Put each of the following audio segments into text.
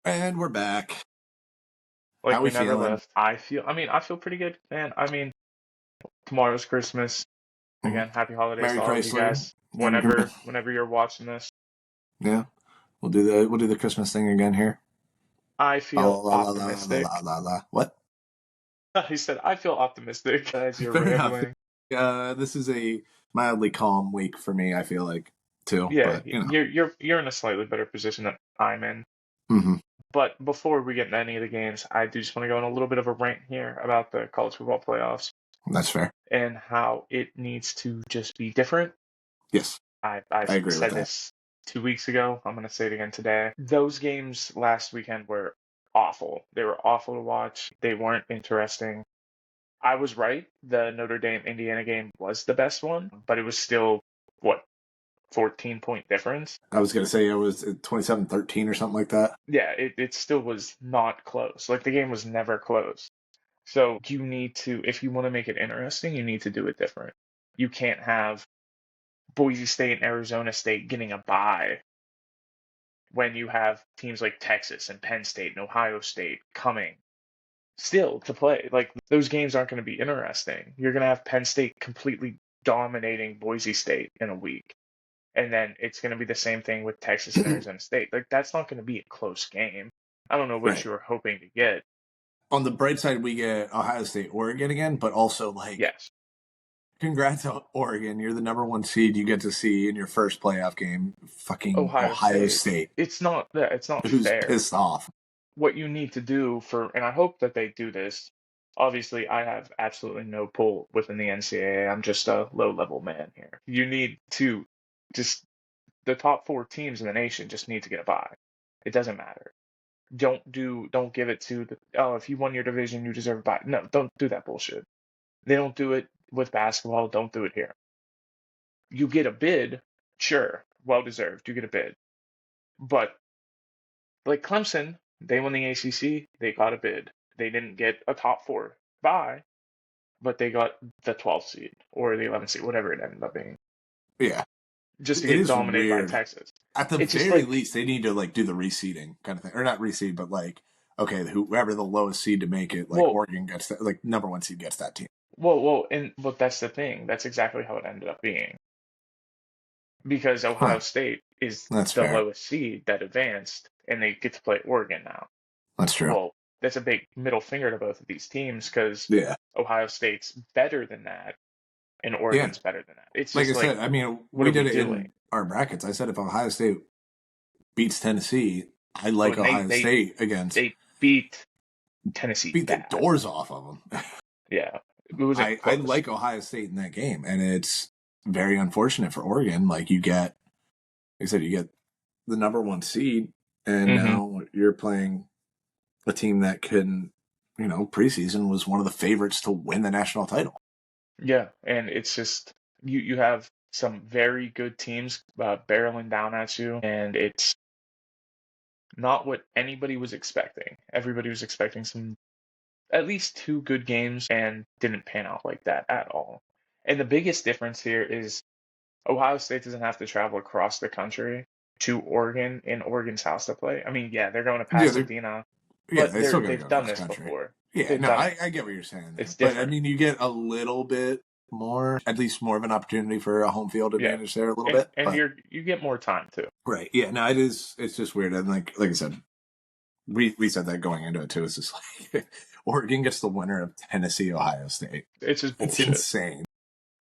And we're back. Like How we we never feeling? left. I feel pretty good, man. Tomorrow's Christmas. Mhm. Again, happy holidays Merry to all of you Chrysler. guys. And Whenever you're watching this, yeah, we'll do the Christmas thing again here. I La feel la la la la la la optimistic. la la. What? He said, I feel optimistic as you're Fair enough. rambling. This is a mildly calm week for me. I feel like too, Yeah, but you're in a slightly better position than I'm in. hmm But before we get into any of the games, I do just want to go on a little bit of a rant here about the college football playoffs that's fair. and how it needs to just be different. Yes, I I agree with said that. this 2 weeks ago. I'm going to say it again today. Those games last weekend were awful. They were awful to watch. They weren't interesting. I was right. The Notre Dame Indiana game was the best one, but it was still, what, 14-point difference? I was gonna say it was 27-13 or something like that. Yeah, it still was not close. Like the game was never close. So you need to, if you want to make it interesting, you need to do it different. You can't have Boise State and Arizona State getting a bye when you have teams like Texas and Penn State and Ohio State coming still to play. Like those games aren't going to be interesting. You're going to have Penn State completely dominating Boise State in a week. And then it's going to be the same thing with Texas and Arizona State. Like that's not going to be a close game. I don't know what Right. you were hoping to get. On the bright side, we get Ohio State, Oregon again, but also like Yes. congrats to Oregon. You're the number one seed. You get to see in your first playoff game fucking Ohio Ohio State. State, It's not who's fair. pissed off. What you need to do and I hope that they do this. Obviously, I have absolutely no pull within the NCAA. I'm just a low-level man here. You need to just the top four teams in the nation just need to get a bye. It doesn't matter. Don't give it to if you won your division, you deserve a bye. No, don't do that bullshit. They don't do it with basketball. Don't do it here. You get a bid, sure, well deserved. You get a bid, but like Clemson, they won the ACC. They got a bid. They didn't get a top four bye, but they got the 12th seed or the 11th seed, whatever it ended up being, Yeah, just to it get is dominated by weird. Texas. At the It's just very like, least, they need to like do the reseeding kind of thing, or not reseed, but like okay, whoever the lowest seed to make it, like well, Oregon gets that, like number one seed gets that team. but that's the thing. That's exactly how it ended up being because Huh, Ohio State is that's the fair. lowest seed that advanced, and they get to play Oregon now. That's true. Well, that's a big middle finger to both of these teams because Yeah, Ohio State's better than that, and yeah. Oregon's better than that. It's Like I just said, like, I mean, what we are we did it doing? in our brackets. I said if Ohio State beats Tennessee, I like When Ohio State against they beat Tennessee beat the bad. doors off of them. Yeah, it wasn't I close. like Ohio State in that game, and it's very unfortunate for Oregon. Like you get, like I said, you get the number one seed, and Hmm. now you're playing a team that can, preseason was one of the favorites to win the national title. Yeah, and it's just you have some very good teams barreling down at you, and it's not what anybody was expecting. Everybody was expecting some at least two good games and didn't pan out like that at all. And the biggest difference here is Ohio State doesn't have to travel across the country to Oregon in Oregon's house to play. I mean, yeah, they're going to Yeah, they Pasadena, yeah but they still got to they've go done across this country. before. Yeah, They've no, done it. I get what you're saying there, It's but I different. mean, you get a little bit more, at least more of an opportunity for a home field Yeah. advantage there a little And bit. and But you get more time too. right, yeah, no, it is. It's just weird, and like I said, we said that going into it too. It's just like Oregon gets the winner of Tennessee, Ohio State. It's just It's bullshit. insane.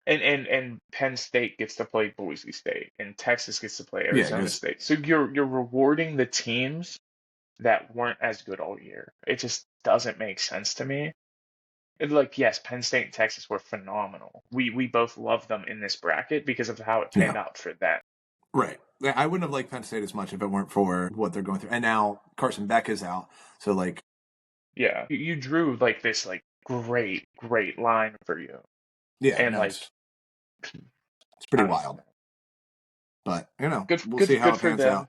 And Penn State gets to play Boise State, and Texas gets to play Yeah, Arizona because State. So you're rewarding the teams that weren't as good all year. It just doesn't make sense to me. Like, yes, Penn State and Texas were phenomenal. We both love them in this bracket because of how it yeah, panned out for them. right. I wouldn't have liked Penn State as much if it weren't for what they're going through. And now Carson Beck is out, so like, Yeah, you drew like this like great line for you, yeah, and no, like it's pretty I don't wild. know. But we'll see how Good it for pans out. them.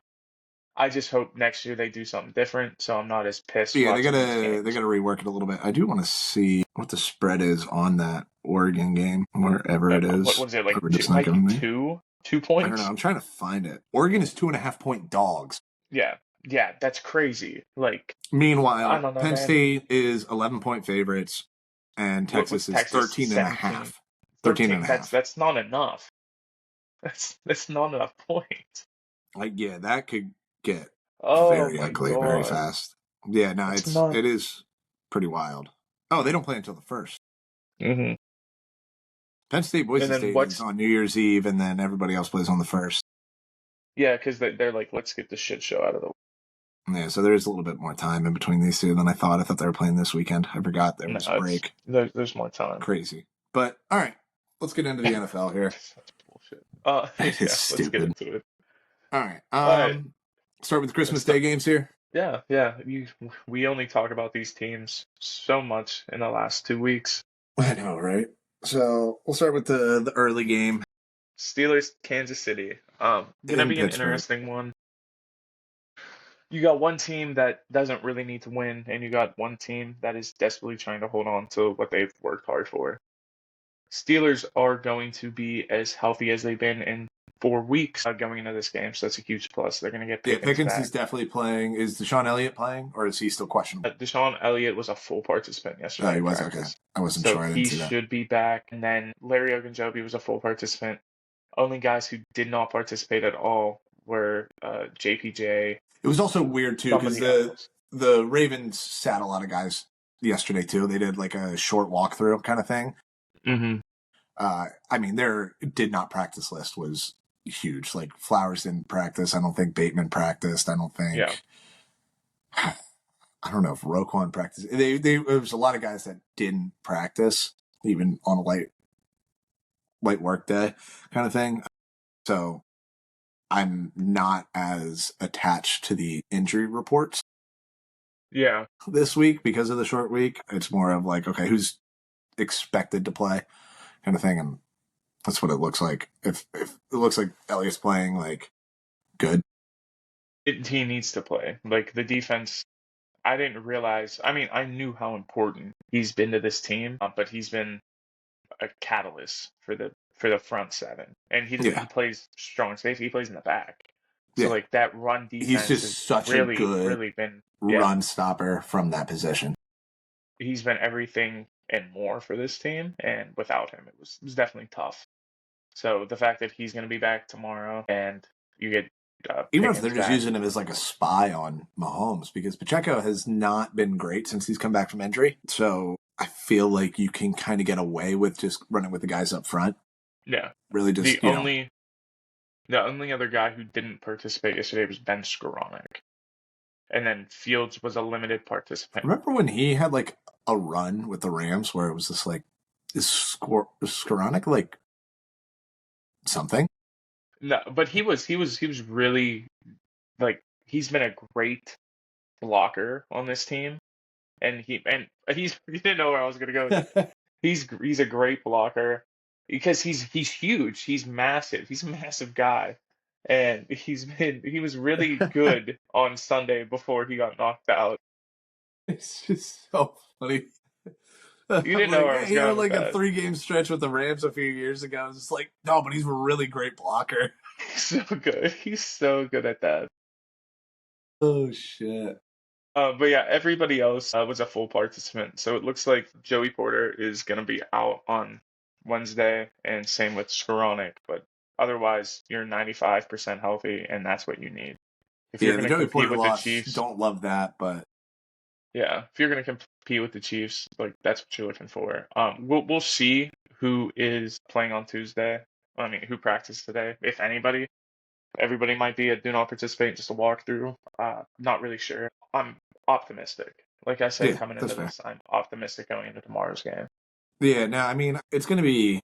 I just hope next year they do something different, so I'm not as pissed Yeah, watching these they games. gotta rework it a little bit. I do want to see what the spread is on that Oregon game, wherever it What is. was it like? Or Two, it's not might be giving me. two I don't know. points. I'm trying to find it. Oregon is 2.5 point dogs. Yeah, Yeah, that's crazy. Like, I Meanwhile, don't know, Penn man. State is 11-point favorites, and What's Texas is Texas? 13 and a 17, half. 13 13. and a That's half. that's not enough. That's not enough points. Like, yeah, that could get Oh very my ugly very God. fast. Yeah, no, That's not. it is pretty wild. Oh, they don't play until the first. Hmm. Penn State And Boise then State is what's on New Year's Eve, and then everybody else plays on the first. yeah, because they're like, let's get the shit show out of the way. Yeah, so there is a little bit more time in between these two than I thought. I thought they were playing this weekend. I forgot there No, was a break. there's more time. Crazy. But all right, let's get into the NFL here. That's bullshit. It is Yeah, let's get stupid. into it. All right. All right, Start with the let's Christmas start. Day games here. Yeah, yeah. We only talk about these teams so much in the last 2 weeks. I know, right? So we'll start with the early game Steelers, Kansas City. Gonna in be an Pittsburgh. interesting one. You got one team that doesn't really need to win, and you got one team that is desperately trying to hold on to what they've worked hard for. Steelers are going to be as healthy as they've been in 4 weeks going into this game, so that's a huge plus. They're going to get Yeah, Pickens Pickens is back. definitely playing. Is Deshaun Elliott playing, or is he still questionable? Deshaun Elliott was a full participant Oh, yesterday he in was okay. practice, I wasn't so sure. I didn't he see that. should be back. And then Larry Ogunjobi was a full participant. Only guys who did not participate at all were JPJ. It was also weird too because Somebody else. the Ravens sat a lot of guys yesterday too. They did like a short walkthrough kind of thing. Mm-hmm. I mean, their did not practice list was huge. Like Flowers didn't practice. I don't think Bateman practiced. I don't think. Yeah. I don't know if Roquan practiced. There was a lot of guys that didn't practice, even on a light work day kind of thing. So I'm not as attached to the injury reports Yeah. this week because of the short week. It's more of like, okay, who's expected to play kind of thing. And that's what it looks like. If it looks like Elliott's playing like good. He needs to play. Like the defense, I didn't realize. I mean, I knew how important he's been to this team, but he's been a catalyst for the front seven. And he Yeah. plays strong safety. He plays in the back. So Yeah. like that run He's defense has just such a really, good really been run stopper from that position. he's been everything and more for this team. And without him, it was definitely tough. So the fact that he's going to be back tomorrow and you get Even if Pickens they're just back. using him as like a spy on Mahomes, because Pacheco has not been great since he's come back from injury. So I feel like you can kind of get away with just running with the guys up front. Yeah. Really just, The only other guy who didn't participate yesterday was Ben Skowronek. And then Fields was a limited participant. Remember when he had like a run with the Rams where it was just like, is Skowronek like something? No, but he was really like he's been a great blocker on this team, and he's you didn't know where I was gonna go with that. He's a great blocker because he's huge, he's massive, he's a massive guy, and he was really good on Sunday before he got knocked out. It's just so funny. You I'm didn't know like, where I hey, was he had going with like a that. 3-game stretch with the Rams a few years ago. It's just like, no, but he's a really great blocker. He's so good. He's so good at that. Oh, shit. But yeah, everybody else was a full participant. So it looks like Joey Porter is going to be out on Wednesday, and same with Skowronek. But otherwise, you're 95% healthy, and that's what you need. If you're Yeah, the going to Joey compete Porter with the loss, Chiefs, don't love that, but yeah, if you're going to compete with the Chiefs, like that's what you're looking for. We'll see who is playing on Tuesday. I mean, who practiced today, if anybody. Everybody might be a do not participate, just a walkthrough. Not really sure. I'm optimistic. Like I said, yeah, coming that's into fair. this, I'm optimistic going into tomorrow's game. Yeah, no, I mean, it's going to be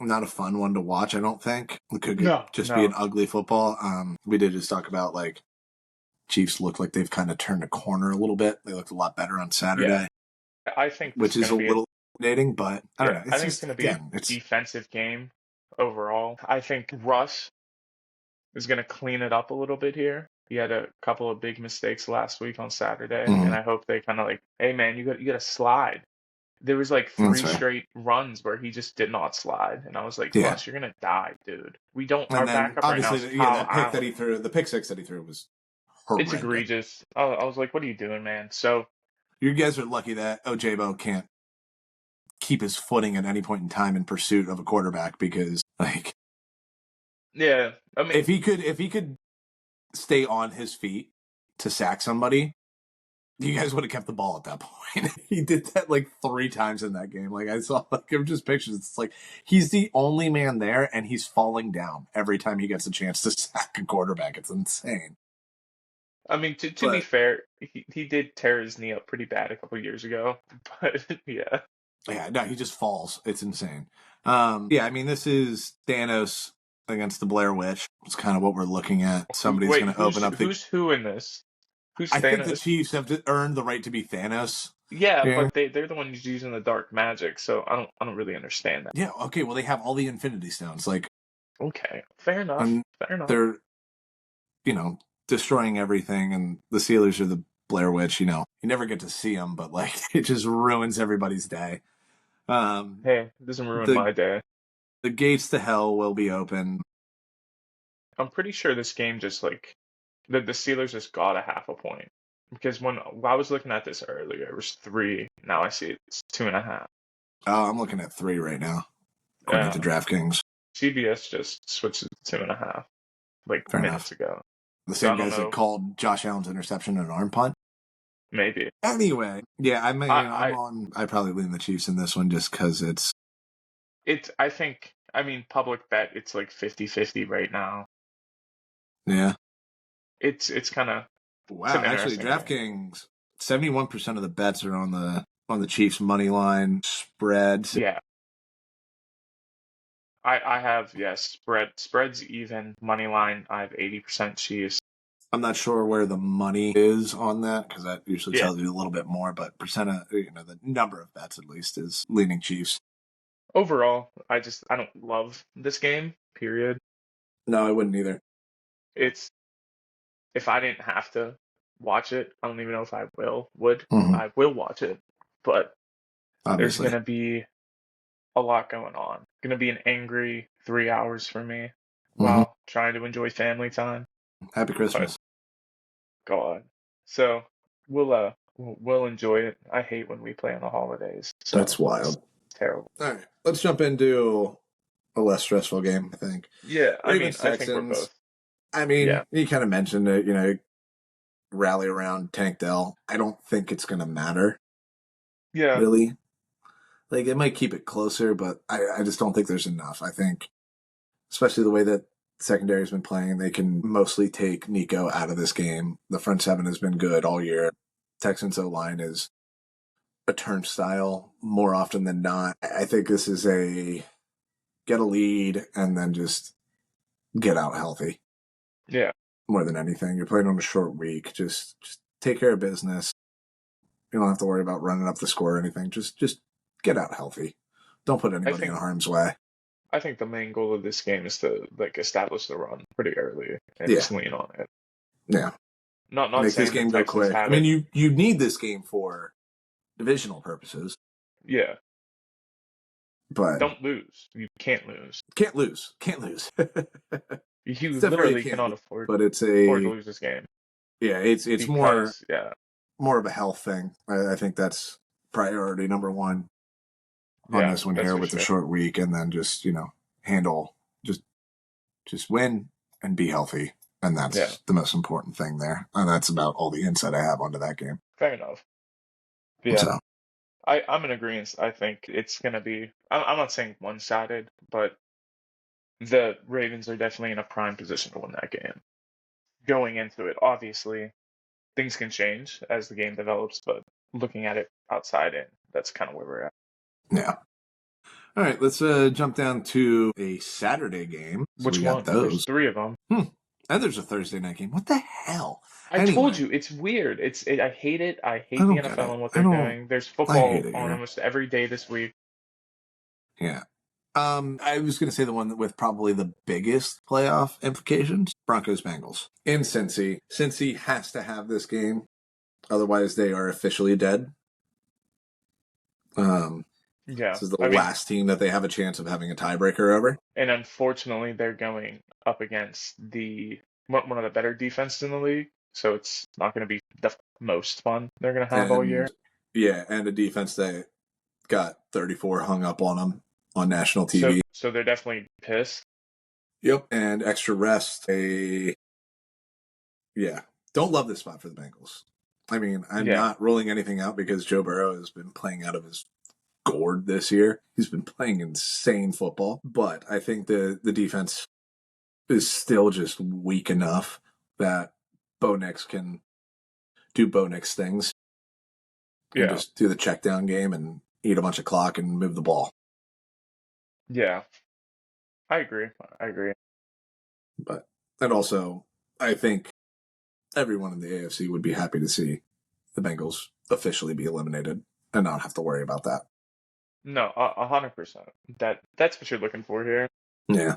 not a fun one to watch, I don't think. It could No, just be an no. ugly football. We did just talk about, like, Chiefs look like they've kind of turned a corner a little bit. They looked a lot better on Yeah, Saturday, I think this which is is going a to be little intimidating, but I don't know. I It's think it's just, going to be a again, it's, defensive game overall. I think Russ is going to clean it up a little bit here. He had a couple of big mistakes last week on Saturday, and I hope they kind of like, hey man, you got to slide. There was like that's three fair. straight runs where he just did not slide, and I was like, Yeah. Russ, you're gonna die, dude. We don't. And Our then backup right now obviously, is yeah, Kyle that pick that Allen. he threw, the pick six that he threw was It's horrendous. egregious. I was like, what are you doing, man? So You guys are lucky that Ojabo can't keep his footing at any point in time in pursuit of a quarterback because, like, yeah, I mean, if he could stay on his feet to sack somebody, you guys would have kept the ball at that point. He did that like 3 times in that game. Like I saw, like just pictures. It's like he's the only man there, and he's falling down every time he gets a chance to sack a quarterback. It's insane. to be But fair, he did tear his knee up pretty bad a couple years ago. But yeah, yeah, no, he just falls. It's insane. Yeah, I mean, this is Thanos against the Blair Witch. It's kind of what we're looking at. Somebody's wait, going to open up the. who's who in this? Who's I think the Thanos? Chiefs have earned the right to be Thanos. Yeah, Yeah. but they're the ones using the dark magic, so I don't really understand that. Yeah. Okay. Well, they have all the Infinity Stones. Like, Okay, fair enough. and Fair enough. they're, destroying everything, and the Steelers are the Blair Witch. You never get to see them, but like, it just ruins everybody's day. Hey, it doesn't ruin The my day. the gates to hell will be open. I'm pretty sure this game just like the Steelers just got a half a point because when I was looking at this earlier, it was 3. Now I see it's 2.5. Oh, I'm looking at 3 right now, according to DraftKings. CBS just switched it to 2.5 like Fair minutes enough. ago. The So I same don't guys that know. called Josh Allen's interception an arm punt. Maybe Anyway, yeah, I'm I on. I probably lean the Chiefs in this one just because it's. I think public bet it's like 50-50 right now. Yeah. It's kind of it's Wow. an Actually, interesting game. DraftKings 71% of the bets are on the Chiefs money line spreads. Yeah. I have yes spreads even money line. I have 80% Chiefs. I'm not sure where the money is on that because that usually Yeah. tells you a little bit more, but percent of the number of bets at least is leaning Chiefs. Overall, I don't love this game. Period. No, I wouldn't either. It's if I didn't have to watch it, I don't even know if I would. Mm-hmm. I will watch it, but there's Obviously. gonna be a lot going on. Gonna be an angry 3 hours for me while trying to enjoy family time. Happy Christmas. But, God. So we'll enjoy it. I hate when we play on the holidays. So That's wild. It's terrible. All right, let's jump into a less stressful game, I think. Yeah, Ravens, I think we're Texans. both. I mean, Yeah. you kind of mentioned it, rally around Tank Dell. I don't think it's going to matter, Yeah. really. Like, it might keep it closer, but I just don't think there's enough. I think, especially the way that secondary's been playing, they can mostly take Nico out of this game. The front seven has been good all year. Texans O-line is a turnstile more often than not. I think this is a get a lead and then just get out healthy. Yeah. More than anything, you're playing on a short week. Just take care of business. You don't have to worry about running up the score or anything. Just get out healthy. Don't put anybody in harm's way. I think the main goal of this game is to like establish the run pretty early and Yeah. just lean on it. Yeah. Not Make saying this game the go Texans quick. have I mean, it. you need this game for divisional purposes, Yeah. but Don't lose. You can't lose. can't lose. Can't lose. You Definitely literally can't cannot lose, afford but it's to a lose this game. yeah. It's Because, yeah. more of a health thing. I think that's priority number one on Yeah, this one that's here for with the sure. short week, and then just handle just win and be healthy, and that's the most important thing there. And that's about all the insight I have onto that game. Fair enough. Yeah. So I'm in agreement. I think it's going to be, I'm not saying one-sided, but the Ravens are definitely in a prime position to win that game. Going into it, obviously, things can change as the game develops, but looking at it outside in, that's kind of where we're at. yeah. All right, let's jump down to a Saturday game. So Which we got one? those. There's 3 of them. And there's a Thursday night game. What the hell? I told you, it's weird. I hate it. I hate the don't get NFL it. and what I they're don't- doing. There's I football hate it on here. almost every day this week. Yeah. I was going to say the one with probably the biggest playoff implications, Broncos-Bengals. In Cincy. Cincy has to have this game. Otherwise, they are officially dead. Yeah. This is the last team that they have a chance of having a tiebreaker over. And unfortunately, they're going up against one of the better defenses in the league. so it's not going to be the most fun they're going to have all year. And yeah, and a defense that got 34 hung up on them on national TV. So they're definitely pissed. Yep, and extra rest. Don't love this spot for the Bengals. I mean, I'm not ruling anything out because Joe Burrow has been playing out of his gourd this year. He's been playing insane football, but I think the defense is still just weak enough that Bo Nix can do Bo Nix things and just do the check down game and eat a bunch of clock and move the ball. Yeah, I agree. But and also, I think everyone in the AFC would be happy to see the Bengals officially be eliminated and not have to worry about that. No, 100%. That's what you're looking for here. Yeah.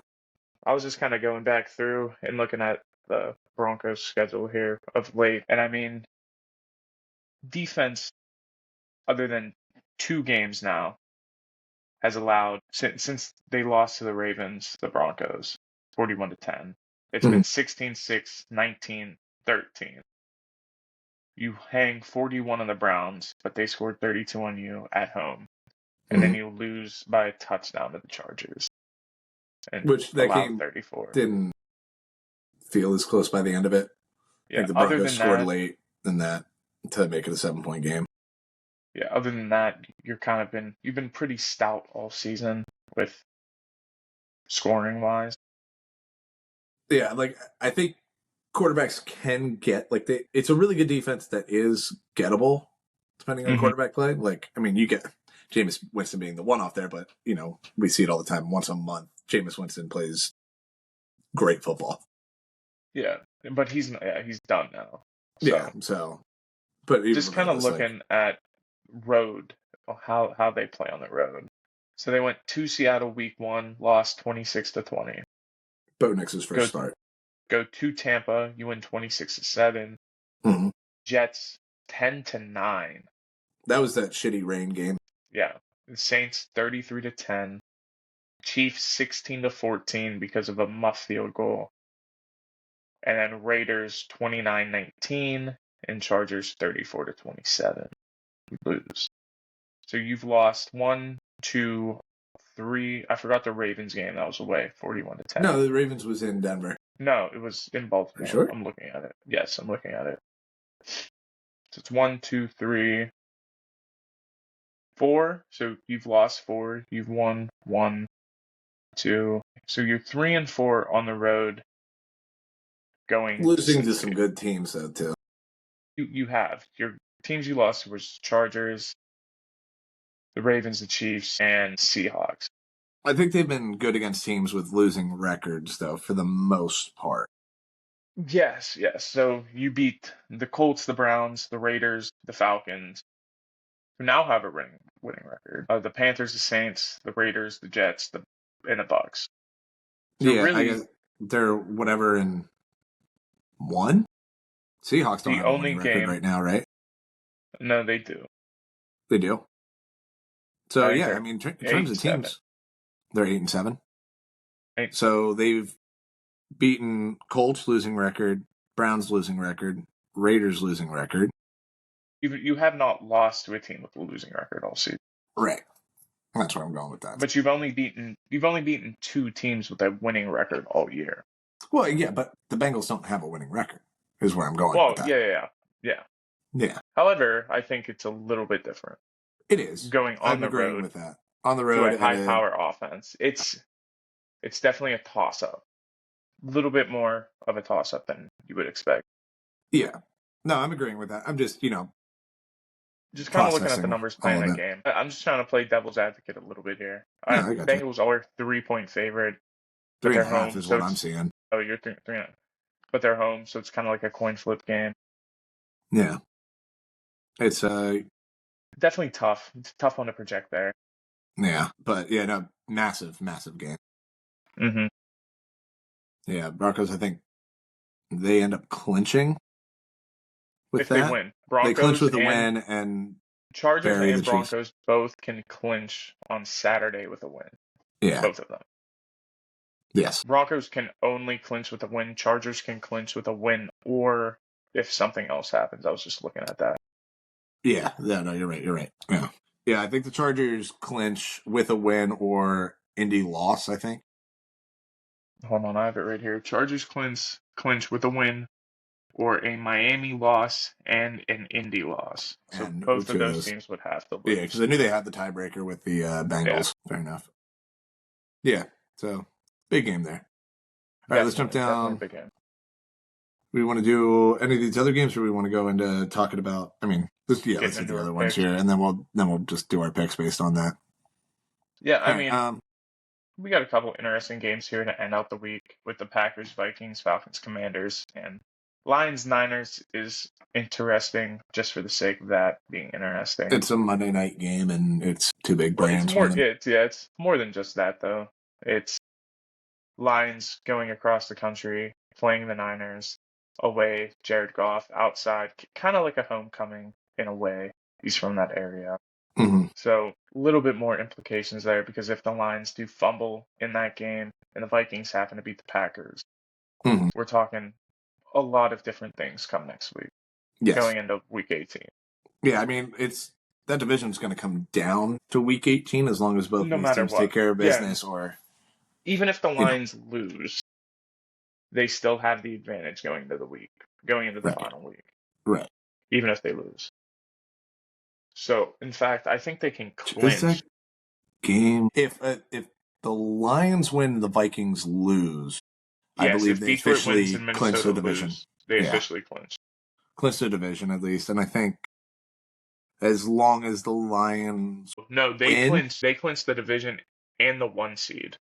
I was just kind of going back through and looking at the Broncos schedule here of late, and I mean, defense, other than 2 games now, has allowed since they lost to the Ravens, the Broncos, 41-10. It's been 16-6, 19-13. You hang 41 on the Browns, but they scored 32 on you at home. And then you lose by a touchdown to the Chargers. And which that game 34. Didn't feel as close by the end of it. Yeah, I think the Broncos scored late in that to make it a 7-point game. Yeah, other than that, you've been pretty stout all season with scoring wise. Yeah, like I think quarterbacks can get it's a really good defense that is gettable depending on quarterback play. Like, I mean, you get Jameis Winston being the one off there, but we see it all the time. Once a month, Jameis Winston plays great football. Yeah, but he's done now. So. Yeah, but just kind of looking at road, how they play on the road. So they went to Seattle week 1, lost 26-20. Bo Nix's first start. Go to Tampa, you win 26-7. Mm-hmm. Jets 10-9. That was that shitty rain game. Yeah. The Saints 33-10. Chiefs 16-14 because of a muff field goal. And then Raiders 29-19 and Chargers 34-27. You lose. So you've lost 1, 2, 3. I forgot the Ravens game. That was away, 41-10. No, the Ravens was in Denver. No, it was in Baltimore. Sure? I'm looking at it. Yes, I'm looking at it. So it's 1, 2, 3, 4. So you've lost 4. You've won 1, 2. So you're 3 and 4 on the road. Losing to some good teams though too. You have your teams you lost was Chargers, the Ravens, the Chiefs, and Seahawks. I think they've been good against teams with losing records though, for the most part. Yes. So you beat the Colts, the Browns, the Raiders, the Falcons, who now have a winning record. The Panthers, the Saints, the Raiders, the Jets, and the Bucks. So yeah, really, I guess they're whatever in 1. Seahawks don't have a winning record right now, right? No, they do. They do. So yeah, I mean, in terms of teams, they're 8-7. So they've beaten Colts losing record, Browns losing record, Raiders losing record. You have not lost to a team with a losing record all season. Right. That's where I'm going with that. But you've only beaten 2 teams with a winning record all year. Well, yeah, but the Bengals don't have a winning record, is where I'm going with that. Yeah. However, I think it's a little bit different. It is. Going on the road with that. On the road to a high-power offense. It's definitely a toss-up. A little bit more of a toss-up than you would expect. Yeah. No, I'm agreeing with that. I'm just, just kind of looking at the numbers playing that game. I'm just trying to play devil's advocate a little bit here. Bengals are 3-point favorite. 3.5 is what I'm seeing. Oh, you're 3.5. But they're home, so it's kind of like a coin flip game. Yeah. It's definitely tough. It's a tough one to project there. Yeah, but yeah, no, massive game. Mm-hmm. Yeah, Broncos, I think they end up clinching with that. They win. Broncos they clinch with a win, and Chargers and Broncos both can clinch on Saturday with a win. Yeah. Both of them. Yes. Broncos can only clinch with a win. Chargers can clinch with a win or if something else happens. I was just looking at that. Yeah, no, you're right. Yeah, I think the Chargers clinch with a win or Indy loss, I think. Hold on, I have it right here. Chargers clinch with a win or a Miami loss and an Indy loss. So And both of two of those those. teams would have to Yeah, lose. because I knew they had the tiebreaker with the Bengals. Yeah. Fair enough. Yeah, so big game there. All right, let's jump down. Big game. We want to do any of these other games, or we want to go into talking about? I mean, let's hit the other ones here, and then we'll just do our picks based on that. Yeah, I mean, we got a couple interesting games here to end out the week with the Packers, Vikings, Falcons, Commanders, and Lions, Niners is interesting just for the sake of that being interesting. It's a Monday night game, and it's two big brands. It's more than just that though. It's Lions going across the country, playing the Niners away. Jared Goff outside, kind of like a homecoming in a way. He's from that area. Mm-hmm. So a little bit more implications there because if the Lions do fumble in that game and the Vikings happen to beat the Packers, we're talking a lot of different things come next week. Yes. Going into week 18. Yeah, I mean, that division's going to come down to week 18 as long as both of these teams take care of business. Or even if the Lions lose, they still have the advantage going into the final week. Right. Even if they lose. So, in fact, I think they can clinch. Is that game? If the Lions win, the Vikings lose. Yes, I believe they officially clinch the division. They officially clinch. Clinch the division at least, and I think as long as the Lions they clinch the division and the 1 seed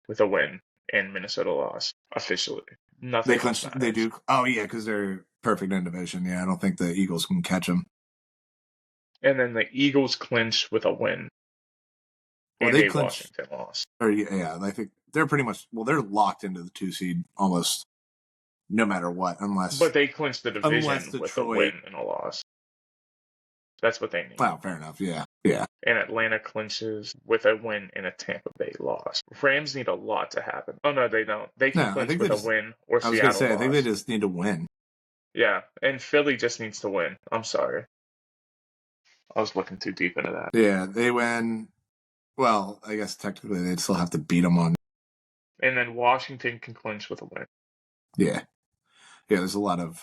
with a win and Minnesota loss officially. Nothing. They clinch. They do. Oh yeah, because they're perfect in division. Yeah, I don't think the Eagles can catch them. And then the Eagles clinch with a win. Well, they clinch. Washington loss. Or yeah, I think they're pretty much. Well, they're locked into the 2 seed almost, no matter what, unless. But they clinch the division with a win and a loss. That's what they need. Wow, fair enough. Yeah. And Atlanta clinches with a win and a Tampa Bay loss. Rams need a lot to happen. Oh no, they don't. They can clinch with a win or Seattle. I was going to say, I think they just need to win. Yeah, and Philly just needs to win. I'm sorry. I was looking too deep into that. Yeah, they win. Well, I guess technically they'd still have to beat them on. And then Washington can clinch with a win. Yeah, there's a lot of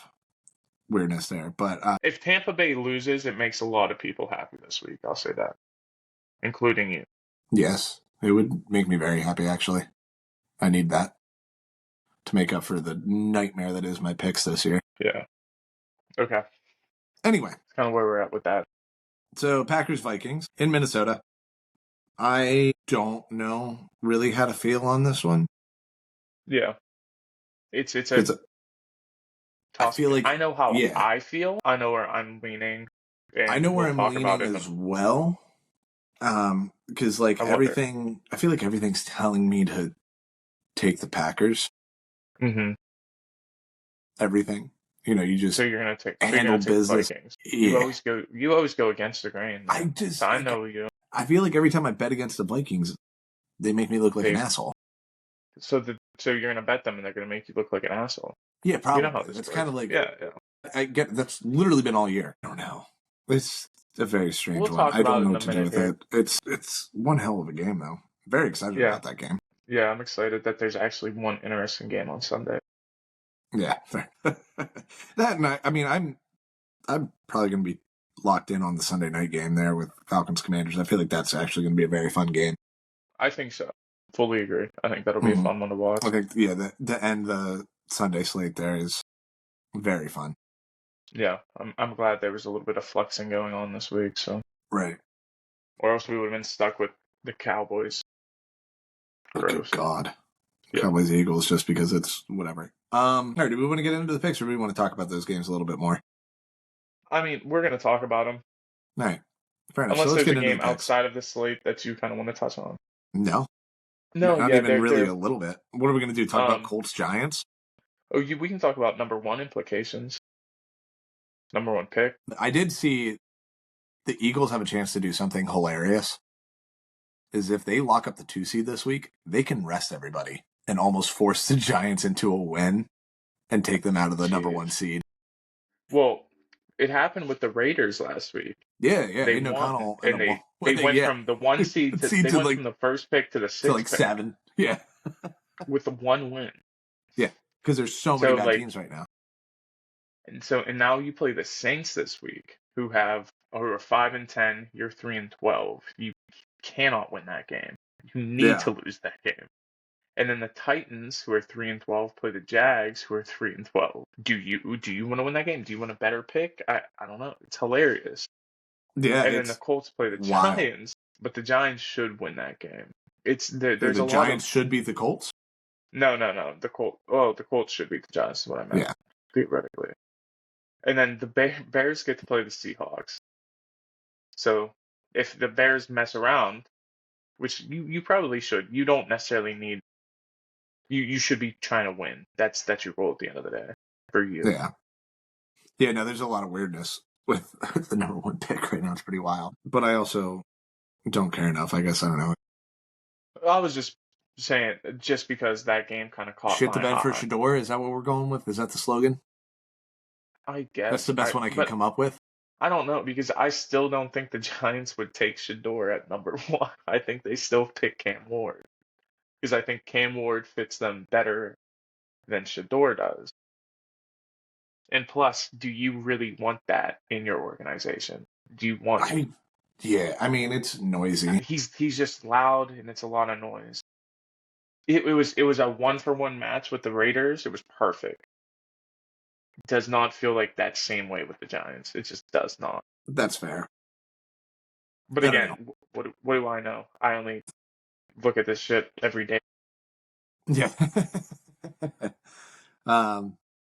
weirdness there. But if Tampa Bay loses, it makes a lot of people happy this week. I'll say that, including you. Yes, it would make me very happy, actually. I need that to make up for the nightmare that is my picks this year. Yeah. Okay. Anyway. That's kind of where we're at with that. So, Packers-Vikings in Minnesota. I don't know really how to feel on this one. Yeah. It's a I feel like I know how I feel. I know where I'm leaning. I know where I'm leaning as well. Because everything, I feel like everything's telling me to take the Packers. Mm-hmm. Everything. You just so you're gonna take handle business. Yeah. You always go against the grain. I know you. I feel like every time I bet against the Vikings, they make me look like an asshole. So you're gonna bet them, and they're gonna make you look like an asshole. Yeah, probably. It's kind of like I get that's literally been all year. I don't know. It's a very strange one. I don't know what to do with it. It's one hell of a game though. Very excited about that game. Yeah, I'm excited that there's actually one interesting game on Sunday. Yeah, fair. That night, I mean, I'm probably going to be locked in on the Sunday night game there with Falcons Commanders. I feel like that's actually going to be a very fun game. I think so. Fully agree. I think that'll be a fun one to watch. I think the end the Sunday slate there is very fun. Yeah, I'm glad there was a little bit of flexing going on this week. So right, or else we would have been stuck with the Cowboys. Gross. Oh, God. Yep. Cowboys Eagles just because it's whatever. All right, do we want to get into the picks or do we want to talk about those games a little bit more? I mean, we're going to talk about them. All right. Fair enough. Unless there's a game outside of the slate that you kind of want to touch on. No. No, not even really a little bit. What are we going to do? Talk about Colts Giants? Oh, we can talk about number 1 implications. Number 1 pick. I did see the Eagles have a chance to do something hilarious. Is if they lock up the 2 seed this week, they can rest everybody and almost force the Giants into a win and take them out of the number Jeez. one seed. Well, it happened with the Raiders last week. Yeah, They Aiden won, O'Connell and and a they went yeah, from the one seed to they seeds went from the first pick to the to sixth like pick 7. Yeah, with the one win. yeah, because there's so many So bad like, teams right now. and now you play the Saints this week, who are 5-10. You're 3-12. You cannot win that game. You need Yeah, to lose that game. And then the Titans, who are 3-12, play the Jags, who are 3-12. Do you want to win that game? Do you want a better pick? I don't know. It's hilarious. yeah, And then the it's Colts play the wild. Giants, but the Giants should win that game. It's there's The a lot Giants of should beat the Colts. no. The Colts should beat the Giants. Is what I meant Yeah, theoretically. And then the Bears get to play the Seahawks. So if the Bears mess around, which you probably should, you don't necessarily need. You should be trying to win. That's your goal at the end of the day for you. yeah, yeah. No, there's a lot of weirdness with the number one pick right now. It's pretty wild. But I also don't care enough. I guess I don't know. I was just saying, just because that game kind of caught Shit the my bed for eye. Shador. Is that what we're going with? Is that the slogan? I That's guess, the best one I can but come up with. I don't know because I still don't think the Giants would take Shador at number one. I think they still pick Cam Ward because I think Cam Ward fits them better than Shador does. And plus, do you really want that in your organization? Do you want? Yeah. I mean, it's noisy. He's just loud and it's a lot of noise. It was a 1-for-1 match with the Raiders. It was perfect. It does not feel like that same way with the Giants. It just does not. That's fair. But I don't know. again, what do I know? I only look at this shit every day. Yeah. um.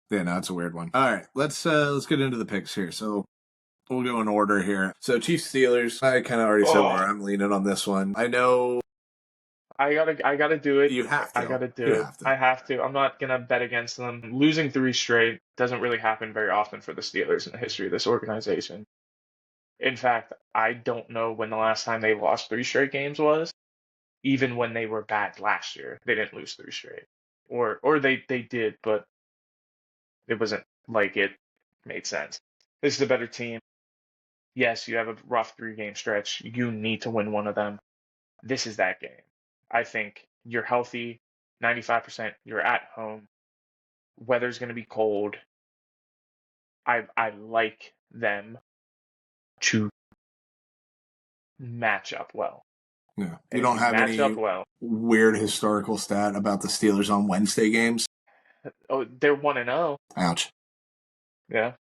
Yeah. No, it's a weird one. All right. Let's get into the picks here. So we'll go in order here. So Chiefs Steelers. I kind of already said Oh, where I'm leaning on this one. I know I gotta do it. you have to. I gotta do You it. have to. I have to. I'm not gonna bet against them. Losing 3 straight doesn't really happen very often for the Steelers in the history of this organization. In fact, I don't know when the last time they lost 3 straight games was. Even when they were bad last year, they didn't lose 3 straight. Or they did, but it wasn't like it made sense. This is a better team. Yes, you have a rough 3-game stretch. You need to win one of them. This is that game. I think you're healthy, 95%. You're at home. Weather's going to be cold. I like them to match up well. Yeah. And You if don't you have match up any well, weird historical stat about the Steelers on Wednesday games. oh, they're 1-0. Ouch. Yeah,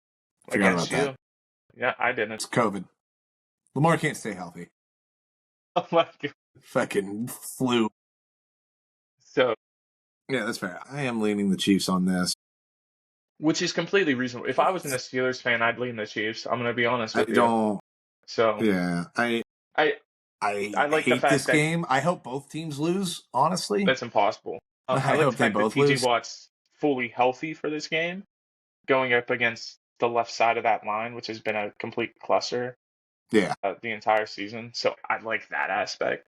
Forgot about against that. you. Yeah, I didn't. It's COVID. Lamar can't stay healthy. Oh my God. Fucking flu. So, Yeah, that's fair. I am leaning the Chiefs on this. which is completely reasonable. If I was a Steelers fan, I'd lean the Chiefs. I'm going to be honest I with you. don't. So, Yeah, I I like the hate fact this that game. I hope both teams lose. Honestly, that's impossible. I I like hope the they fact that both TJ lose. Watt's fully healthy for this game, going up against the left side of that line, which has been a complete cluster Yeah, the entire season. So I like that aspect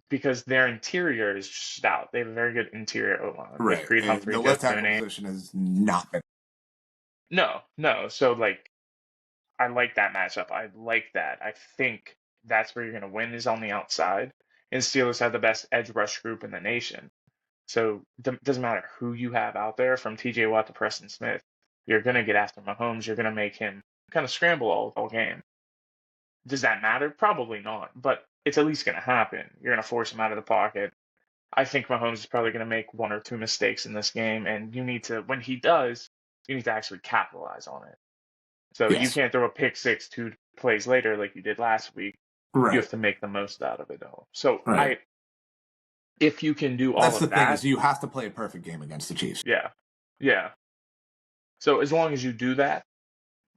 because their interior is stout. They have a very good interior O-line with right. Creed And Humphrey, the Joe left tackle Thuney. position has not been. No. So like, I like that matchup. I like that. I think that's where you're going to win is on the outside. And Steelers have the best edge rush group in the nation. So it doesn't matter who you have out there, from TJ Watt to Preston Smith, you're going to get after Mahomes. You're going to make him kind of scramble all game. Does that matter? Probably not, but it's at least going to happen. You're going to force him out of the pocket. I think Mahomes is probably going to make 1 or 2 mistakes in this game, and you need to, when he does, you need to actually capitalize on it. So you Yes, can't throw a pick six 2 plays later like you did last week. You right, have to make the most out of it, though. So right. if you can do all That's the of thing is that, you have to play a perfect game against the Chiefs. yeah. So as long as you do that,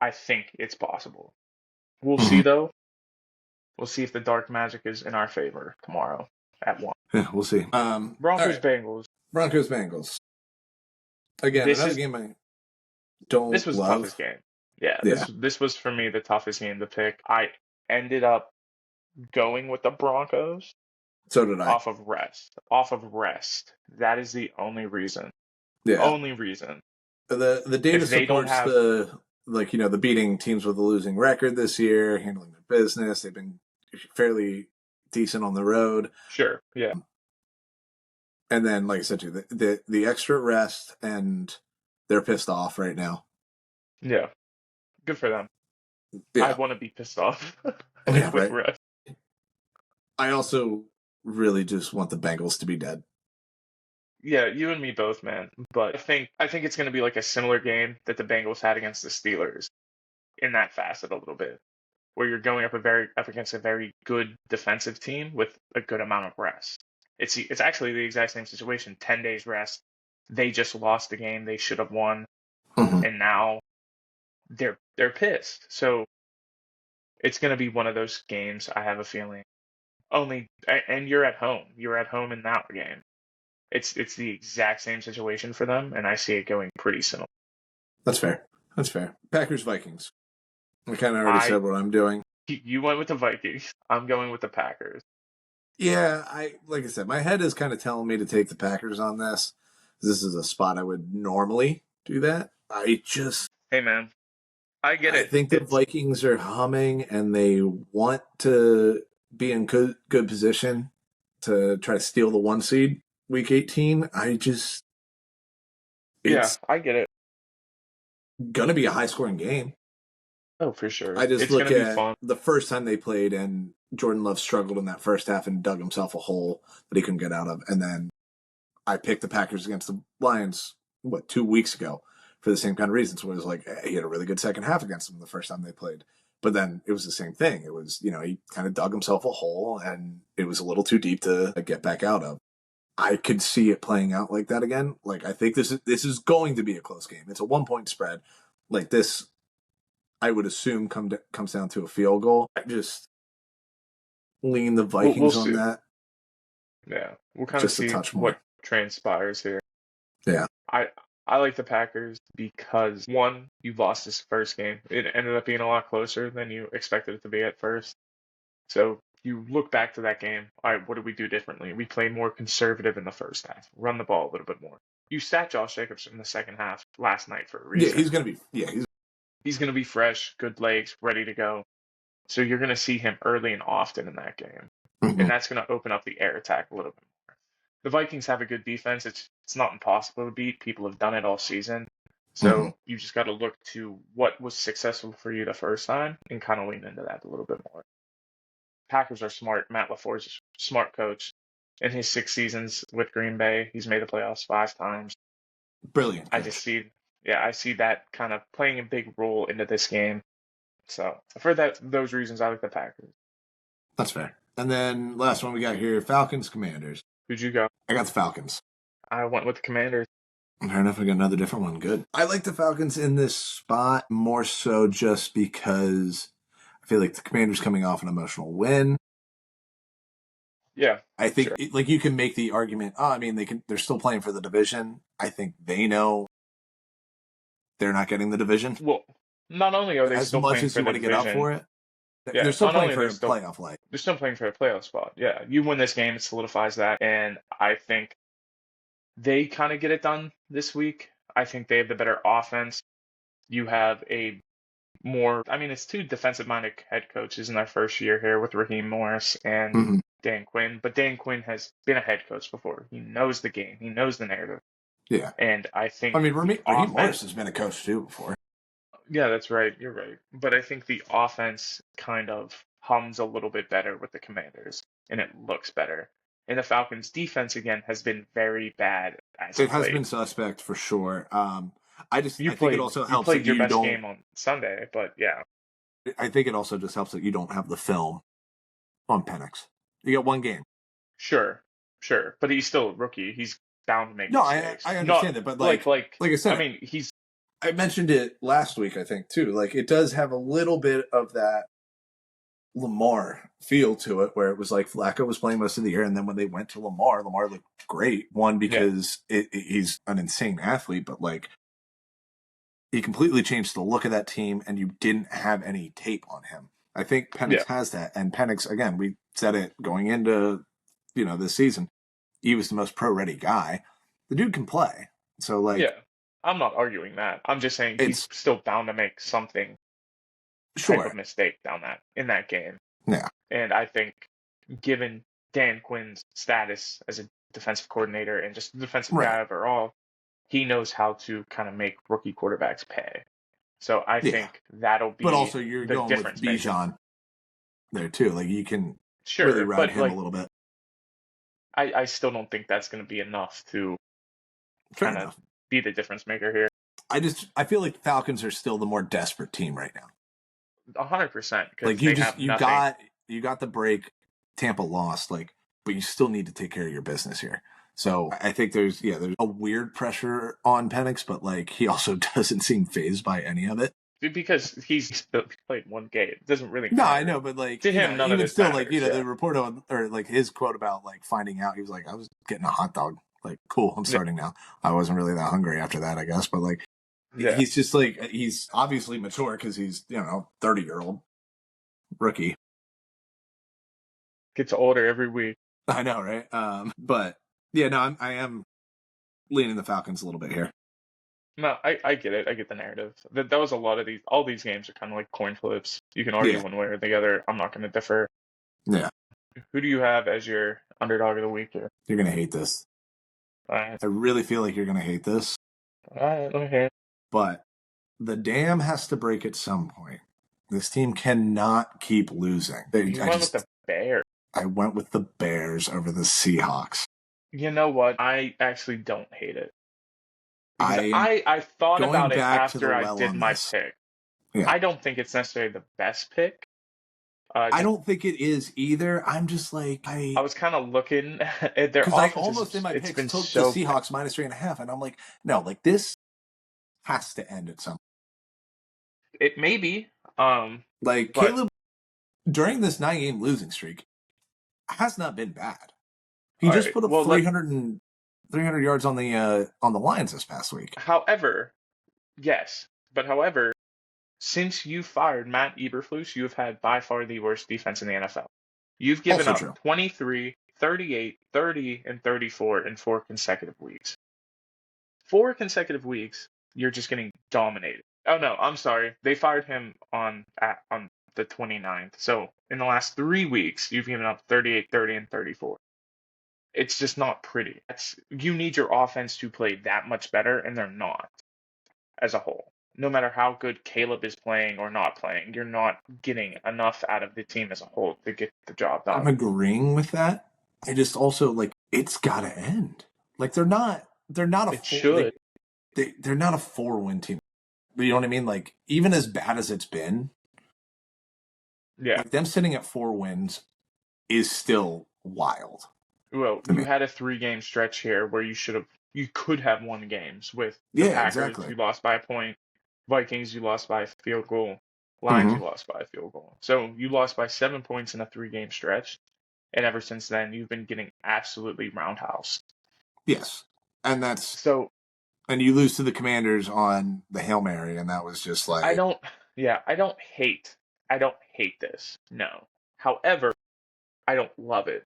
I think it's possible. We'll see, Mhm. though. We'll see if the dark magic is in our favor tomorrow at 1. Yeah, we'll see. All Broncos right. Bengals. Broncos Bengals. Again, This another is game I this don't was the love. toughest game. Yeah, Yeah, this was for me the toughest game to pick. I ended up going with the Broncos so did I. off of rest. Off of rest. That is the only reason. Yeah. Only reason. The data If they don't supports have, the beating teams with a losing record this year, handling their business. They've been fairly decent on the road. sure, yeah, And then, like I said to you, the extra rest, and they're pissed off right now. yeah, good for them. I Yeah. want to be pissed off Yeah, with right. rest. I also really just want the Bengals to be dead. Yeah, you and me both, man. But I think it's going to be like a similar game that the Bengals had against the Steelers in that facet a little bit, where you're going up against a very good defensive team with a good amount of rest. It's actually the exact same situation. 10 days rest. They just lost the game they should have won, Mm-hmm. and now they're pissed. So it's going to be one of those games. I have a feeling. And you're at home. You're at home in that game. It's the exact same situation for them, and I see it going pretty similar. That's fair. That's fair. Packers Vikings. I kind of already I said what I'm doing. You went with the Vikings. I'm going with the Packers. Yeah, like I said, my head is kind of telling me to take the Packers on this. This is a spot I would normally do that. Hey man, I get I it. think the It's Vikings are humming and they want to be in good position to try to steal the 1 seed week 18. Yeah, It's I get it. gonna be a high scoring game. Oh, for sure. I just It's look gonna be at fun. the first time they played, and Jordan Love struggled in that first half and dug himself a hole that he couldn't get out of. And then I picked the Packers against the Lions, 2 weeks ago, for the same kind of reasons. Where it was like he had a really good second half against them the first time they played. But then it was the same thing. It was, he kind of dug himself a hole and it was a little too deep to get back out of. I could see it playing out like that again. Like, I think this is going to be a close game. It's a 1 point spread. Like this, I would assume comes down to a field goal. I just lean the We'll Vikings on see. that Yeah, we'll kind of just a see touch what more. transpires here. Yeah. I I like the Packers because one, you lost this first game. It ended up being a lot closer than you expected it to be at first. So you look back to that game. All right, what did we do differently? We played more conservative in the first half, run the ball a little bit more. You sat Josh Jacobs in the second half last night for a Yeah, reason. he's He's going to be fresh, good legs, ready to go. So you're going to see him early and often in that game. And mhm, that's going to open up the air attack a little bit more. The Vikings have a good defense. It's not impossible to beat. People have done it all season. mhm. So you just got to look to what was successful for you the first time and kind of lean into that a little bit more. Packers are smart. Matt LaFleur's a smart coach. In his 6 seasons with Green Bay, he's made the playoffs 5 times. Brilliant I just coach. see, yeah, I see that kind of playing a big role into this game. So for those reasons, I like the Packers. That's fair. And then last one we got here, Falcons Commanders. Who'd you go? I got the Falcons. I went with the Commanders. Fair enough, we got another different one. Good. I like the Falcons in this spot more so just because I feel like the Commanders coming off an emotional win. Yeah, I think sure. like you can make the argument. Oh, I mean, they're still playing for the division. I think they know they're not getting the division Well, not only are they as still much playing as for you the want to get up division, for it. They're yeah, still not playing only for a playoff life. they're still playing for a playoff spot. Yeah, you win this game, it solidifies that, and I think they kind of get it done this week. I think they have the better offense. You have a more, I mean, it's two defensive-minded head coaches in their first year here with Raheem Morris and Mm-hmm. Dan Quinn. But Dan Quinn has been a head coach before. He knows the game. He knows the narrative. Yeah. And I I think mean, the Raheem offense, Morris has been a coach too before. yeah, that's right. You're right. But I think the offense kind of hums a little bit better with the Commanders, and it looks better. And the Falcons' defense again has been very bad as It of has late. been suspect for sure. I think it also You helps that played your you best don't. game on Sunday, but yeah, I think it also just helps that you don't have the film on Penix. You get one game. sure, sure. But he's still a rookie. He's bound to make No, I mistakes. I Not understand that, but like I I said, mean, he's I mentioned it last week. I think too. Like it does have a little bit of that Lamar feel to it, where it was like Flacco was playing most of the year, and then when they went to Lamar, Lamar looked great. One yeah, because he's an insane athlete, but like he completely changed the look of that team, and you didn't have any tape on him. I think yeah, Penix has that, and Penix again. We said it going into this season. He was the most pro ready guy. The dude can play. So like, Yeah, I'm not arguing that. I'm just saying he's it's still bound to make something type of sure, mistake down that in that game. yeah, And I think given Dan Quinn's status as a defensive coordinator and just a defensive right, guy overall, he knows how to kind of make rookie quarterbacks pay. So I yeah. think that'll But be also, you're the going with difference maker. Bijan there too. Like, you can really Sure, ride but him a like little bit. I still don't think that's going to be enough to Fair kind of enough. be the difference maker here. I feel like the Falcons are still the more desperate team right now. 100% Like, because they have nothing. you got the break. Tampa lost, like, but you still need to take care of your business here. So I think there's a weird pressure on Penix, but like, he also doesn't seem phased by any of it. Because he's played one game. It doesn't really No, I matter. know, but like, To him, none of even this still, like, matters. Yeah. the report on, or like his quote about like finding out, he was like, I was getting a hot dog. Like, cool, I'm Yeah. starting now. I wasn't really that hungry after that, I guess, but like, Yeah. he's just like, he's obviously mature because he's 30-year-old rookie. Gets older every week. I know, right? But yeah, no, I am leaning the Falcons a little bit here. No, I get it. I get the narrative. That was a lot of these. All these games are kind of like coin flips. You can argue Yeah, one way or the other. I'm not going to differ. yeah. Who do you have as your underdog of the week here? You're gonna hate this. All right. I really feel like you're gonna hate this, All right. Let me hear it. but the dam has to break at some point. This team cannot keep losing. You went with the Bears. I went with the Bears over the Seahawks. You know what? I actually don't hate it. Because I am I thought going about it back to the after I well did on my this. pick. Yeah. I don't think it's necessarily the best pick. I don't think it is either. I'm just like, I was kind of looking at their because I offense. almost in my It's picks been took so the Seahawks minus 3.5, and I'm like, no, like, this has to end at some. it may be. Like, But Caleb during this 9-game losing streak has not been bad. He all just right. put up Well, 300 yards on the Lions this past week. however, yes, but however, since you fired Matt Eberflus, you have had by far the worst defense in the NFL. You've given Also up true. 23, 38, 30, and 34 in 4 consecutive weeks. 4 consecutive weeks, you're just getting dominated. Oh no, I'm sorry. They fired him on the 29th. So in the last 3 weeks, you've given up 38, 30, and 34. It's just not pretty. You need your offense to play that much better, and they're not as a whole. No matter how good Caleb is playing or not playing, you're not getting enough out of the team as a whole to get the job I'm done. agreeing with that. I just also, like, it's got to end. Like, they're not a It should. they're not a 4-win team. But you know what I mean? Like, even as bad as it's been, Yeah. like, them sitting at 4 wins is still wild. Well, to you me. had a 3-game stretch here where you could have won games with the Yeah, Packers. exactly. You lost by a point. Vikings, you lost by a field goal. Lions, you lost by a field goal. So you lost by 7 points in a 3-game stretch. And ever since then, you've been getting absolutely roundhouse. Yes. And and you lose to the Commanders on the Hail Mary, and that was just like, I don't hate this. No. However, I don't love it.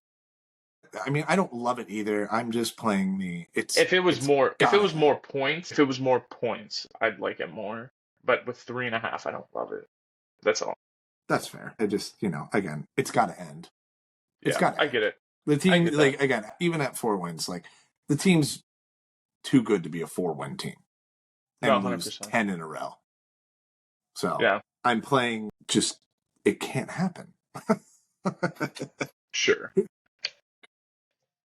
I mean, I don't love it either. I'm just playing If it was more points, I'd like it more. But with 3.5, I don't love it. That's all. That's fair. I just, again, it's got to end. It's Yeah, got to I end. get it. The team, get like, that. again, even at 4 wins, like, the team's too good to be a 4-win team and No, lose 100%. 10 in a row. So Yeah, I'm playing just, it can't happen. sure.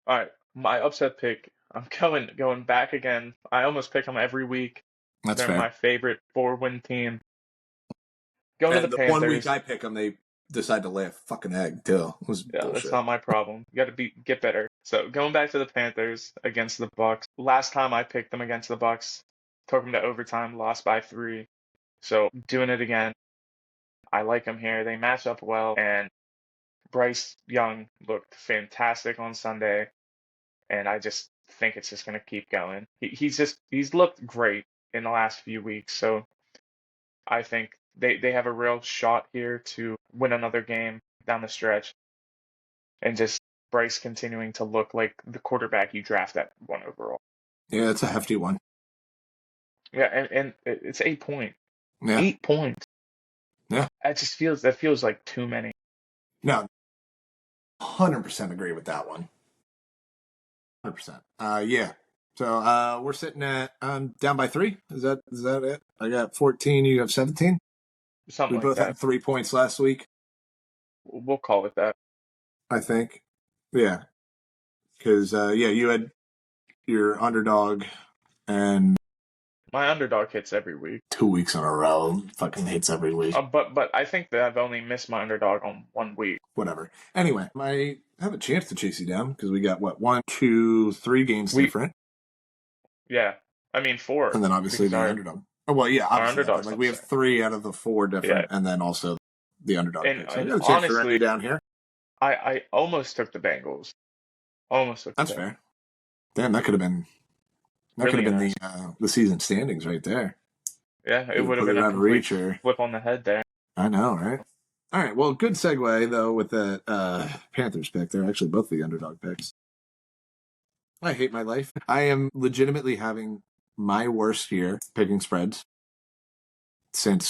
All right, my upset pick. I'm going back again. I almost pick them every week. That's They're fair. my favorite 4-win team. Going to And the the Panthers. 1 week I pick them, they decide to lay a fucking egg too. It was Yeah, bullshit. that's not my problem. You got to get better. So going back to the Panthers against the Bucks. Last time I picked them against the Bucks, took them to overtime, lost by 3. So doing it again. I like them here. They match up well, and Bryce Young looked fantastic on Sunday, and I just think it's just going to keep going. He's looked great in the last few weeks, so I think they have a real shot here to win another game down the stretch, and just Bryce continuing to look like the quarterback you draft at 1 overall. Yeah, it's a hefty one. Yeah, and it's 8 points. Yeah. 8 points. Yeah. That feels like too many. No, 100% agree with that one. 100%. Yeah. So we're sitting at down by 3. Is that it? I got 14. You have 17. Something We like both that. had 3 points last week, We'll call it that. I think. Yeah. Because yeah, you had your underdog and My underdog hits every week. 2 weeks in a row. Fucking hits every week. But I think that I've only missed my underdog on 1 week. Whatever. Anyway, I have a chance to chase you down because we got what 1, 2, 3 games We different, Yeah, I mean 4 and then obviously because the underdog. Oh well, yeah, our obviously that, but underdog's like on we the have same. 3 out of the 4 Yeah, different, and then also the underdog and pick. So I and got a chance to run you honestly, down here. I almost took the Bengals. Almost took the That's Bengals. fair. Damn, that could have Really been nice. the season standings right there. Yeah, it Either would have put been it a out of complete reach or flip on the head there. I know, right? All right. Well, good segue though with that Panthers pick. They're actually both the underdog picks. I hate my life. I am legitimately having my worst year picking spreads since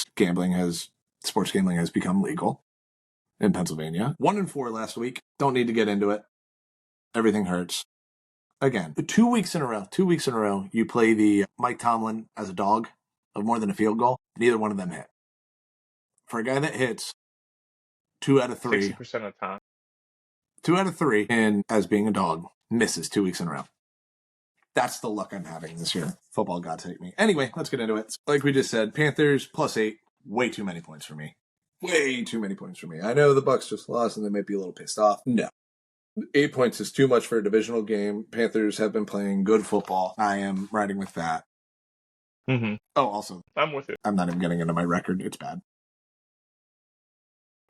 sports gambling has become legal in Pennsylvania. 1-4 last week. Don't need to get into it. Everything hurts. Again, 2 weeks in a row, you play the Mike Tomlin as a dog of more than a field goal. Neither one of them hit. For a guy that hits 2 out of 3, 60% of the time. 2 out of 3, and as being a dog, misses 2 weeks in a row. That's the luck I'm having this year. Football gods hate me. Anyway, let's get into it. Like we just said, Panthers +8, way too many points for me. Way too many points for me. I know the Bucs just lost and they might be a little pissed off. No. 8 points is too much for a divisional game. Panthers have been playing good football. I am riding with that. Mm-hmm. Oh, also, I'm with it. I'm not even getting into my record. It's bad.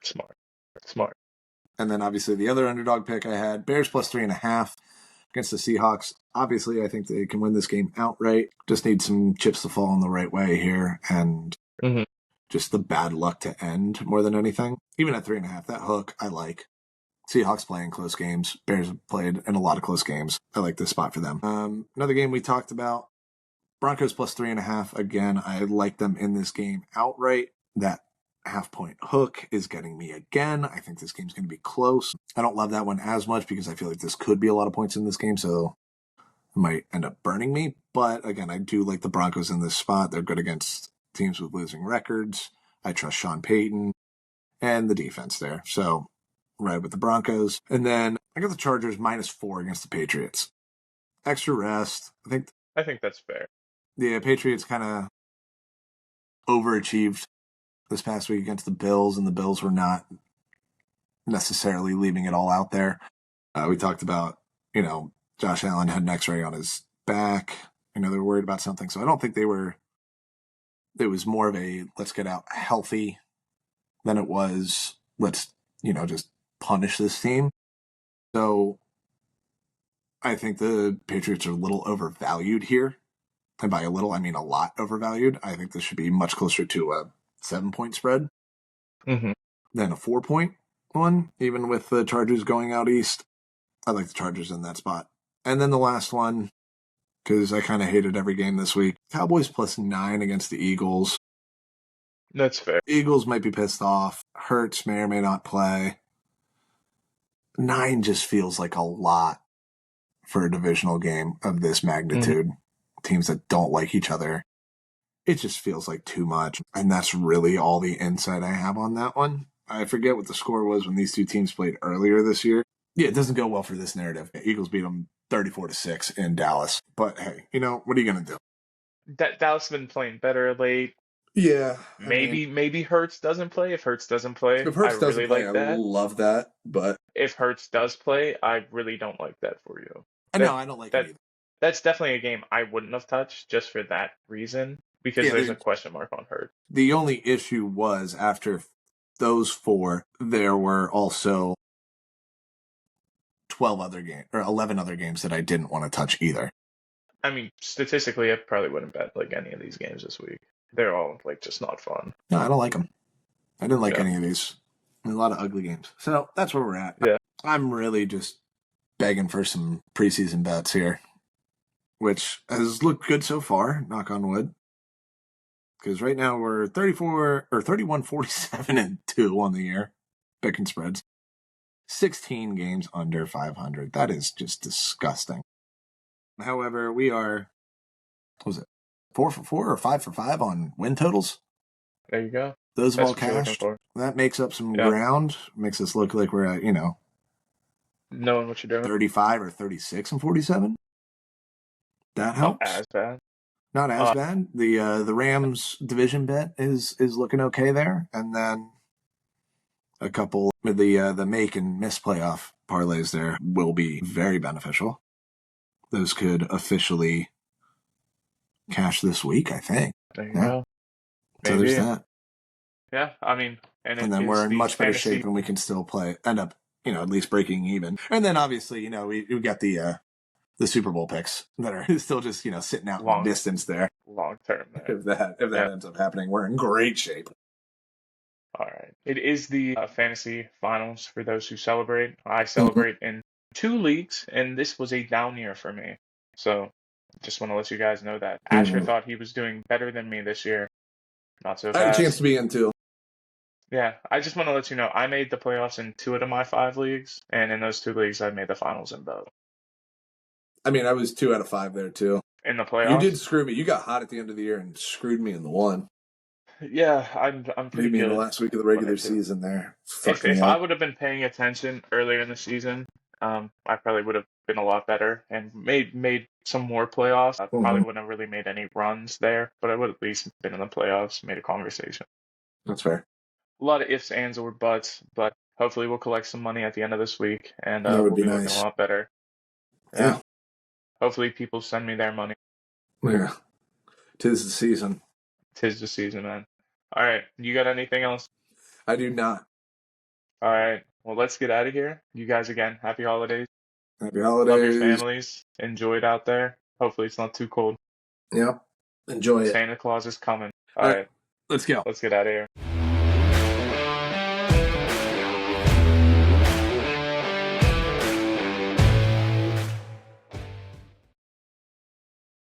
Smart. And then obviously the other underdog pick I had, Bears +3.5 against the Seahawks. Obviously, I think they can win this game outright. Just need some chips to fall in the right way here and Mm-hmm. just the bad luck to end more than anything. Even at 3.5, that hook I like. Seahawks playing close games. Bears have played in a lot of close games. I like this spot for them. Another game we talked about, Broncos +3.5. Again, I like them in this game outright. That half-point hook is getting me again. I think this game's going to be close. I don't love that one as much because I feel like this could be a lot of points in this game, so it might end up burning me. But again, I do like the Broncos in this spot. They're good against teams with losing records. I trust Sean Payton and the defense there. So ride with the Broncos. And then I got the Chargers -4 against the Patriots. Extra rest. I think that's fair. The Patriots kind of overachieved this past week against the Bills, and the Bills were not necessarily leaving it all out there. We talked about, Josh Allen had an x-ray on his back. They were worried about something. So I don't think it was more of a let's get out healthy than it was let's, just punish this team. So I think the Patriots are a little overvalued here. And by a little, I mean a lot overvalued. I think this should be much closer to a 7-point spread Mm-hmm. than a 4-point one, even with the Chargers going out east. I like the Chargers in that spot. And then the last one, because I kind of hated every game this week, Cowboys +9 against the Eagles. That's fair. Eagles might be pissed off. Hurts may or may not play. 9 just feels like a lot for a divisional game of this magnitude. Teams that don't like each other. It just feels like too much. And that's really all the insight I have on that one. I forget what the score was when these two teams played earlier this year. Yeah, it doesn't go well for this narrative. Eagles beat them 34-6 in Dallas. But hey, what are you going to do? Dallas has been playing better late. Yeah. Maybe Hurts doesn't play. If Hurts doesn't play, If Hurts doesn't play, like that. I love that. But if Hurts does play, I really don't like that for you. No, I don't like it either. That's definitely a game I wouldn't have touched just for that reason, because there's a question mark on Hurts. The only issue was after those 4, there were also 11 other games that I didn't want to touch either. I mean, statistically, I probably wouldn't bet any of these games this week. They're all just not fun. No, I don't like them. I didn't like any of these. A lot of ugly games. So that's where we're at. Yeah. I'm really just begging for some preseason bets here, which has looked good so far, knock on wood. Because right now we're 31-47-2 on the year, picking spreads. 16 games under 500. That is just disgusting. However, we are, what was it, 4 for 4 or 5 for 5 on win totals? There you go. Those have That's all what you're looking cashed. for. That makes up some Yeah. ground. Makes us look like we're at, Knowing what you're doing. 35 or 36-47. That helps. Not as bad. Not as bad. The Rams division bet is looking okay there, and then a couple of the make and miss playoff parlays there will be very beneficial. Those could officially cash this week, I think. There you Yeah. go. So Maybe. there's that. Yeah, I mean, and then we're in the much better fantasy- shape, and we can still end up, at least breaking even. And then obviously, we got the Super Bowl picks that are still just, sitting out in the distance there. long term. If that ends up happening, we're in great shape. All right. It is the fantasy finals for those who celebrate. I celebrate in 2 leagues, and this was a down year for me. So just want to let you guys know that. Asher thought he was doing better than me this year. Not so fast. I had a chance to be in too. Yeah, I just want to let you know I made the playoffs in 2 out of my 5 leagues, and in those 2 leagues I made the finals in both. I mean, I was 2 out of 5 there too. In the playoffs, you did screw me. You got hot at the end of the year and screwed me in the one. Yeah, I'm pretty Beat me good. in the last week of the regular season there. If I would have been paying attention earlier in the season, I probably would have been a lot better and made some more playoffs. I probably wouldn't have really made any runs there, but I would have at least been in the playoffs, made a conversation. That's fair. A lot of ifs, ands, or buts, but hopefully we'll collect some money at the end of this week, and That would we'll be looking nice. a lot better. Yeah. Hopefully people send me their money. Yeah. 'Tis the season. 'Tis the season, man. All right. You got anything else? I do not. All right. Well, let's get out of here. You guys, again, happy holidays. Happy holidays. Love your families. Enjoy it out there. Hopefully it's not too cold. Yep. Enjoy it. Santa Claus is coming. All right. Let's go. Let's get out of here.